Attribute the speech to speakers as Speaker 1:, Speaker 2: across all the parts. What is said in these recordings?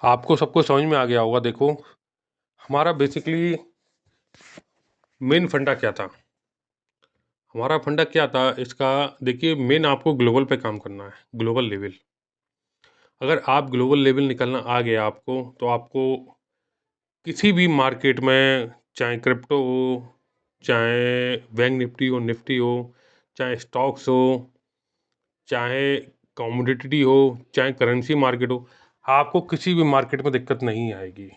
Speaker 1: आपको सबको समझ में आ गया होगा। देखो, हमारा बेसिकली मेन फंडा क्या था। हमारा फंडा क्या था इसका, देखिए, मेन आपको ग्लोबल पे काम करना है, ग्लोबल लेवल। अगर आप ग्लोबल लेवल निकलना आ गया आपको, तो आपको किसी भी मार्केट में, चाहे क्रिप्टो हो, चाहे बैंक निफ्टी हो, चाहे स्टॉक्स हो, चाहे कमोडिटी हो, चाहे करेंसी मार्केट हो, आपको किसी भी मार्केट में दिक्कत नहीं आएगी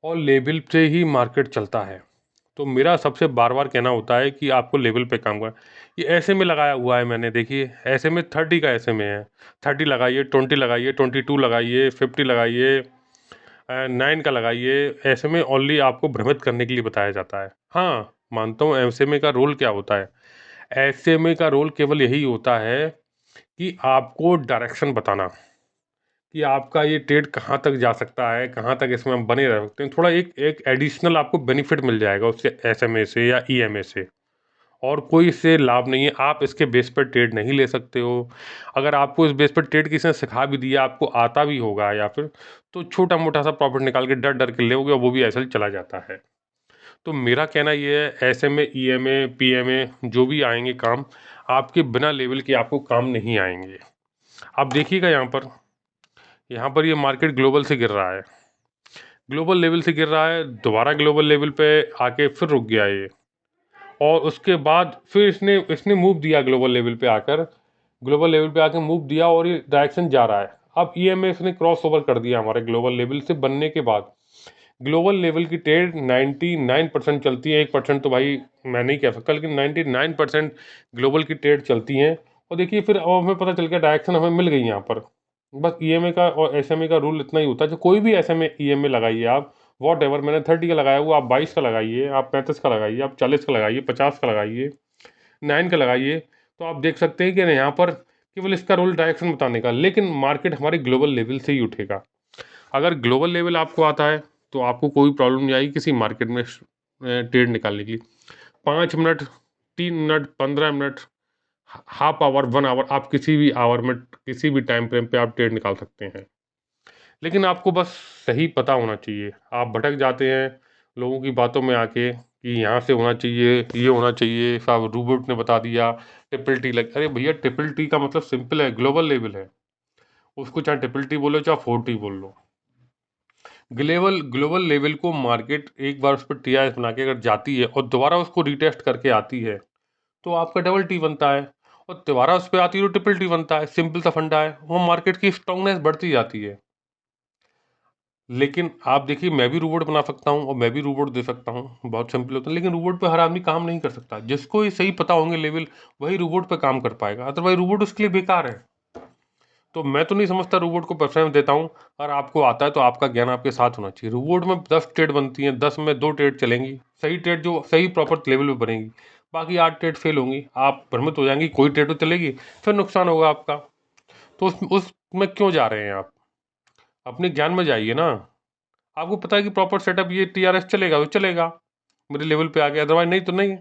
Speaker 1: और लेवल से ही मार्केट चलता है। तो मेरा सबसे बार बार कहना होता है कि आपको लेवल पे काम करना। ये ऐसे में लगाया हुआ है मैंने, देखिए, ऐसे में 30 का ऐसे में है। 30 लगाइए, 20 लगाइए, 22 लगाइए, 50 लगाइए, 9 का लगाइए। ऐसे में ओनली आपको भ्रमित करने के लिए बताया जाता है। हाँ, मानता हूँ ऐसे में का रोल क्या होता है। ऐसे में का रोल केवल यही होता है कि आपको डायरेक्शन बताना कि आपका ये ट्रेड कहाँ तक जा सकता है, कहाँ तक इसमें हम बने रह सकते हैं। थोड़ा एक एक एडिशनल आपको बेनिफिट मिल जाएगा उससे, एसएमए से या ईएमए से। और कोई इससे लाभ नहीं है, आप इसके बेस पर ट्रेड नहीं ले सकते हो। अगर आपको इस बेस पर ट्रेड किसी ने सिखा भी दिया, आपको आता भी होगा या फिर, तो छोटा मोटा सा प्रॉफिट निकाल के डर डर के लोगे और वो भी ऐसे ही चला जाता है। तो मेरा कहना ये है, एसएमए, ईएमए, पीएमए जो भी आएंगे काम, आपके बिना लेवल के आपको काम नहीं आएंगे। आप देखिएगा यहाँ पर ये मार्केट ग्लोबल से गिर रहा है, ग्लोबल लेवल से गिर रहा है, दोबारा ग्लोबल लेवल पे आके फिर रुक गया ये। और उसके बाद फिर इसने इसने मूव दिया ग्लोबल लेवल पे आकर, ग्लोबल लेवल पे आकर मूव दिया और ये डायरेक्शन जा रहा है। अब ईएमए इसने क्रॉस ओवर कर दिया हमारे ग्लोबल लेवल से बनने के बाद। ग्लोबल लेवल की ट्रेड 99% चलती है, 1% तो भाई मैं नहीं कह सकता, लेकिन 99% ग्लोबल की ट्रेड चलती हैं। और देखिए, फिर अब हमें पता चल गया, डायरेक्शन हमें मिल गई यहाँ पर। बस ईएमए का और एसएमए का रूल इतना ही होता है, जो कोई भी एसएमए ईएमए लगाइए आप, वॉट एवर, मैंने 30 का लगाया हुआ, आप 22 का लगाइए, आप 35 का लगाइए, आप 40 का लगाइए, 50 का लगाइए, 9 का लगाइए, तो आप देख सकते हैं कि यहाँ पर केवल इसका रोल डायरेक्शन बताने का, लेकिन मार्केट हमारे ग्लोबल लेवल से ही उठेगा। अगर ग्लोबल लेवल आपको आता है तो आपको कोई प्रॉब्लम नहीं आएगी किसी मार्केट में ट्रेड निकालने की। 5 minute, 3 minute, 15 minute, half hour, 1 hour, आप किसी भी आवर में, किसी भी टाइम फ्रेम पे आप ट्रेड निकाल सकते हैं। लेकिन आपको बस सही पता होना चाहिए। आप भटक जाते हैं लोगों की बातों में आके कि यहाँ से होना चाहिए, ये होना चाहिए, साहब रूबोट ने बता दिया, ट्रिपल टी लग। अरे भैया, ट्रिपल टी का मतलब सिंपल है, ग्लोबल लेवल है। उसको चाहे ट्रिपल टी बोलो, चाहे 4 टी बोल लो। ग्लोबल ग्लोबल लेवल को मार्केट एक बार उस पर टीआरएस बना के अगर जाती है और दोबारा उसको रिटेस्ट करके आती है, तो आपका डबल टी बनता है। और दोबारा उस पर आती है तो ट्रिपल टी बनता है। सिंपल सा फंडा है, वो मार्केट की स्ट्रांगनेस बढ़ती जाती है। लेकिन आप देखिए, मैं भी रोबोट बना सकता हूँ और मैं भी रोबोट दे सकता हूँ, बहुत सिंपल होता है। लेकिन रोबोट पे हर आदमी काम नहीं कर सकता। जिसको ये सही पता होंगे लेवल, वही रोबोट पे काम कर पाएगा, अदरवाइज रोबोट उसके लिए बेकार है। तो मैं तो नहीं समझता रोबोट को प्रेफरेंस देता हूँ। और आपको आता है तो आपका ज्ञान आपके साथ होना चाहिए। रोबोट में 10 ट्रेड बनती हैं, 10 में 2 ट्रेड चलेंगी, सही ट्रेड जो सही प्रॉपर लेवल पे बनेगी। बाकी 8 ट्रेड फेल होंगी, आप भ्रमित हो जाएंगी, कोई ट्रेड तो चलेगी, फिर नुकसान होगा आपका। तो उसमें क्यों जा रहे हैं आप? अपने ज्ञान में जाइए ना। आपको पता है कि प्रॉपर सेटअप ये टीआरएस चलेगा तो चलेगा, मेरे लेवल पे आ गया, अदरवाइज नहीं तो नहीं।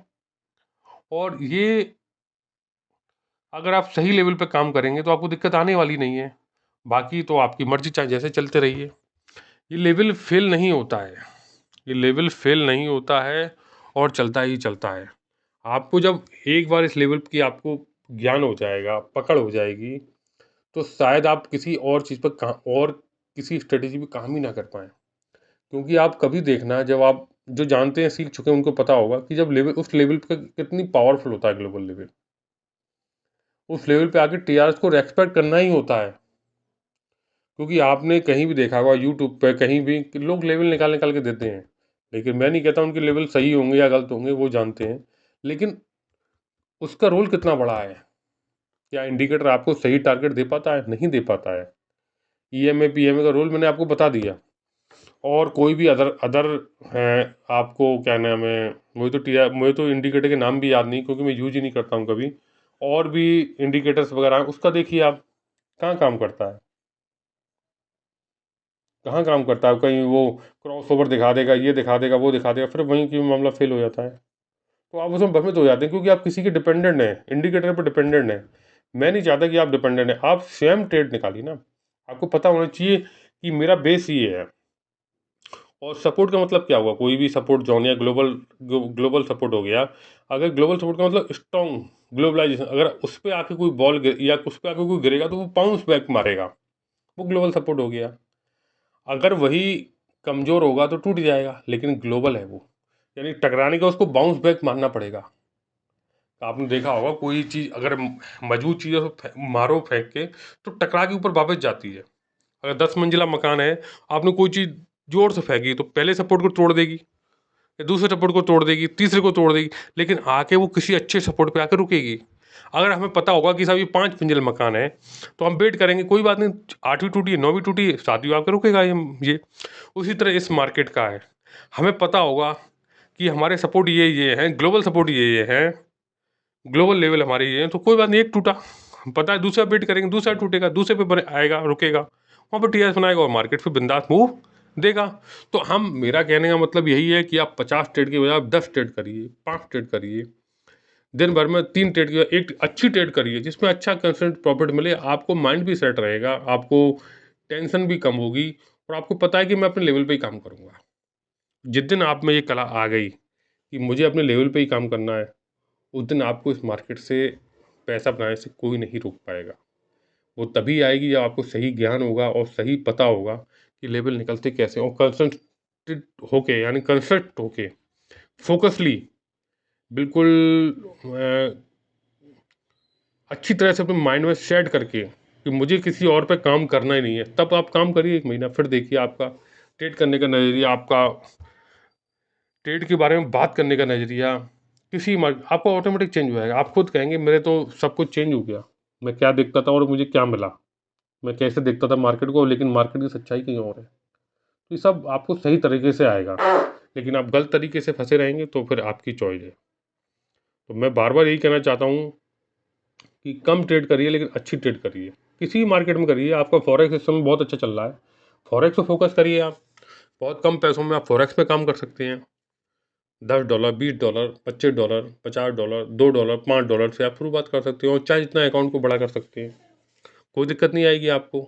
Speaker 1: और ये अगर आप सही लेवल पे काम करेंगे तो आपको दिक्कत आने वाली नहीं है। बाकी तो आपकी मर्जी, चाहे जैसे चलते रहिए। ये लेवल फेल नहीं होता है, ये लेवल फेल नहीं होता है और चलता ही चलता है। आपको जब एक बार इस लेवल की आपको ज्ञान हो जाएगा, पकड़ हो जाएगी, तो शायद आप किसी और चीज़ पर काम और किसी स्ट्रेटेजी पे काम ही ना कर पाएँ। क्योंकि आप कभी देखना, जब आप जो जानते हैं, सीख चुके हैं, उनको पता होगा कि जब लेवल, उस लेवल पे कितनी पावरफुल होता है ग्लोबल लेवल। उस लेवल पे आके टीआरएस को रेस्पेक्ट करना ही होता है। क्योंकि आपने कहीं भी देखा होगा, यूट्यूब पे कहीं भी, कि लोग लेवल निकाल निकाल के देते हैं। लेकिन मैं नहीं कहता उनके लेवल सही होंगे या गलत होंगे, वो जानते हैं। लेकिन उसका रोल कितना बड़ा है, क्या इंडिकेटर आपको सही टारगेट दे पाता है? नहीं दे पाता है। ईएमए पीएमए का रोल मैंने आपको बता दिया। और कोई भी अदर अदर है, आपको क्या नाम है, मुझे तो इंडिकेटर के नाम भी याद नहीं, क्योंकि मैं यूज ही नहीं करता हूँ कभी। और भी इंडिकेटर्स वगैरह हैं, उसका देखिए आप, कहाँ काम करता है, कहाँ काम करता है। कहीं वो क्रॉस ओवर दिखा देगा, ये दिखा देगा, वो दिखा देगा, फिर वहीं की मामला फेल हो जाता है। तो आप उसमें भ्रमित हो जाते हैं, क्योंकि आप किसी के डिपेंडेंट हैं, इंडिकेटर पर डिपेंडेंट हैं। मैं नहीं चाहता कि आप डिपेंडेंट हैं, आप स्वयं ट्रेड निकालिए ना। आपको पता होना चाहिए कि मेरा बेस ये है। और सपोर्ट का मतलब क्या हुआ, कोई भी सपोर्ट जोन या ग्लोबल सपोर्ट हो गया। अगर ग्लोबल सपोर्ट का मतलब स्ट्रॉन्ग ग्लोबलाइजेशन, अगर उस पर आके कोई बॉल या उस पर आके कोई गिरेगा तो वो बाउंस बैक मारेगा, वो ग्लोबल सपोर्ट हो गया। अगर वही कमज़ोर होगा तो टूट जाएगा, लेकिन ग्लोबल है वो, यानी टकराने का उसको बाउंस बैक मारना पड़ेगा। आपने देखा होगा कोई चीज़ अगर मजबूत चीज़ है तो मारो फेंक के तो टकरा के ऊपर वापस जाती है। अगर 10 मंजिला मकान है, आपने कोई चीज़ जोर से फेंकी तो पहले सपोर्ट को तोड़ देगी, दूसरे सपोर्ट को तोड़ देगी, तीसरे को तोड़ देगी, लेकिन आके वो किसी अच्छे सपोर्ट पे आकर रुकेगी। अगर हमें पता होगा कि साहब ये 5 मंजिल मकान है, तो हम वेट करेंगे, कोई बात नहीं, 8वीं टूटी, 9वीं टूटी, 7वीं आकर रुकेगा ये। उसी तरह इस मार्केट का है, हमें पता होगा कि हमारे सपोर्ट ये हैं, ग्लोबल सपोर्ट ये हैं, ग्लोबल लेवल हमारे ये हैं, तो कोई बात नहीं, एक टूटा, हम पता है दूसरा वेट करेंगे, दूसरा टूटेगा, दूसरे पे आएगा, रुकेगा, वहाँ पर टीआरएस बनाएगा और मार्केट फिर बिंदास मूव देगा। तो हम, मेरा कहने का मतलब यही है कि आप 50 ट्रेड की बजाय आप 10 ट्रेड करिए, 5 ट्रेड करिए, दिन भर में 3 ट्रेड की बजाय एक अच्छी ट्रेड करिए जिसमें अच्छा कंसिस्टेंट प्रॉफिट मिले, आपको माइंड भी सेट रहेगा, आपको टेंशन भी कम होगी, और आपको पता है कि मैं अपने लेवल पे ही काम करूँगा। जिस दिन आप में ये कला आ गई कि मुझे अपने लेवल पे ही काम करना है, उस दिन आपको इस मार्केट से पैसा बनाने से कोई नहीं रोक पाएगा। वो तभी आएगी जब आपको सही ज्ञान होगा और सही पता होगा कि लेवल निकलते कैसे, और कंसंट्रेट होके, यानी कंसंट्रेट होके, फोकसली, बिल्कुल अच्छी तरह से अपने माइंड में सेट करके कि मुझे किसी और पे काम करना ही नहीं है, तब आप काम करिए 1 महीना, फिर देखिए आपका ट्रेड करने का नज़रिया, आपका ट्रेड के बारे में बात करने का नज़रिया, किसी आपका ऑटोमेटिक चेंज हो जाएगा। आप खुद कहेंगे मेरे तो सब कुछ चेंज हो गया, मैं क्या देखता था और मुझे क्या मिला, मैं कैसे देखता था मार्केट को, लेकिन मार्केट की सच्चाई कहीं और है। तो ये सब आपको सही तरीके से आएगा, लेकिन आप गलत तरीके से फंसे रहेंगे तो फिर आपकी चॉइस है। तो मैं बार बार यही कहना चाहता हूँ कि कम ट्रेड करिए लेकिन अच्छी ट्रेड करिए, किसी भी मार्केट में करिए। आपका फॉरेक्स इस समय बहुत अच्छा चल रहा है, फॉरेक्स पे फोकस करिए। आप बहुत कम पैसों में आप फॉरेक्स पे काम कर सकते हैं। $10, $20, $25, $50, $2, $5 से आप शुरुआत कर सकते हो, और चाहे जितना अकाउंट को बड़ा कर सकते हैं, कोई दिक्कत नहीं आएगी आपको।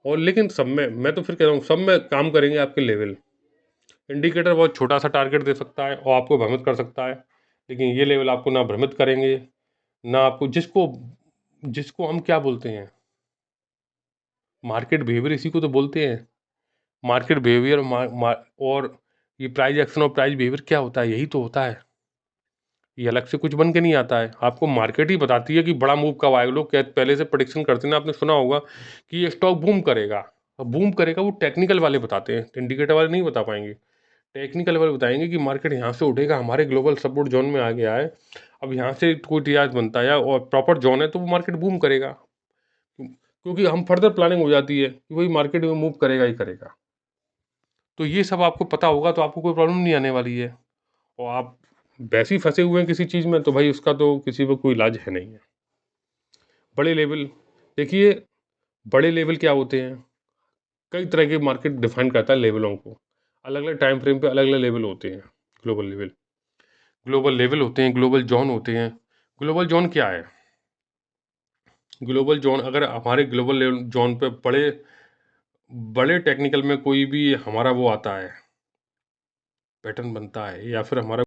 Speaker 1: और लेकिन सब में, मैं तो फिर कह रहा हूँ, सब में काम करेंगे आपके लेवल। इंडिकेटर बहुत छोटा सा टारगेट दे सकता है और आपको भ्रमित कर सकता है, लेकिन ये लेवल आपको ना भ्रमित करेंगे, ना आपको, जिसको जिसको हम क्या बोलते हैं, मार्केट बिहेवियर, इसी को तो बोलते हैं मार्केट बिहेवियर। और ये प्राइस एक्शन और प्राइस बिहेवियर क्या होता है, यही तो होता है, ये अलग से कुछ बन के नहीं आता है। आपको मार्केट ही बताती है कि बड़ा मूव कब आएगा। लोग पहले से प्रेडिक्शन करते हैं ना, आपने सुना होगा कि ये स्टॉक बूम करेगा, अब बूम करेगा वो टेक्निकल वाले बताते हैं, इंडिकेटर वाले नहीं बता पाएंगे। टेक्निकल वाले बताएंगे कि मार्केट यहाँ से उठेगा, हमारे ग्लोबल सपोर्ट जोन में आ गया है, अब यहाँ से कोई टीआरएस बनता है और प्रॉपर जोन है तो वो मार्केट बूम करेगा, क्योंकि हम फर्दर प्लानिंग हो जाती है कि वही मार्केट में मूव करेगा ही करेगा। तो ये सब आपको पता होगा तो आपको कोई प्रॉब्लम नहीं आने वाली है। और आप वैसे ही फंसे हुए हैं किसी चीज़ में, तो भाई उसका तो किसी पर कोई इलाज है नहीं है। बड़े लेवल, देखिए, बड़े लेवल क्या होते हैं, कई तरह के मार्केट डिफाइन करता है लेवलों को, अलग अलग टाइम फ्रेम पे अलग अलग लेवल होते हैं। ग्लोबल लेवल होते हैं, ग्लोबल जोन होते हैं। ग्लोबल जोन क्या है, ग्लोबल जोन, अगर हमारे ग्लोबल लेवल जोन पे बड़े बड़े टेक्निकल में कोई भी हमारा वो आता है, पैटर्न बनता है, या फिर हमारा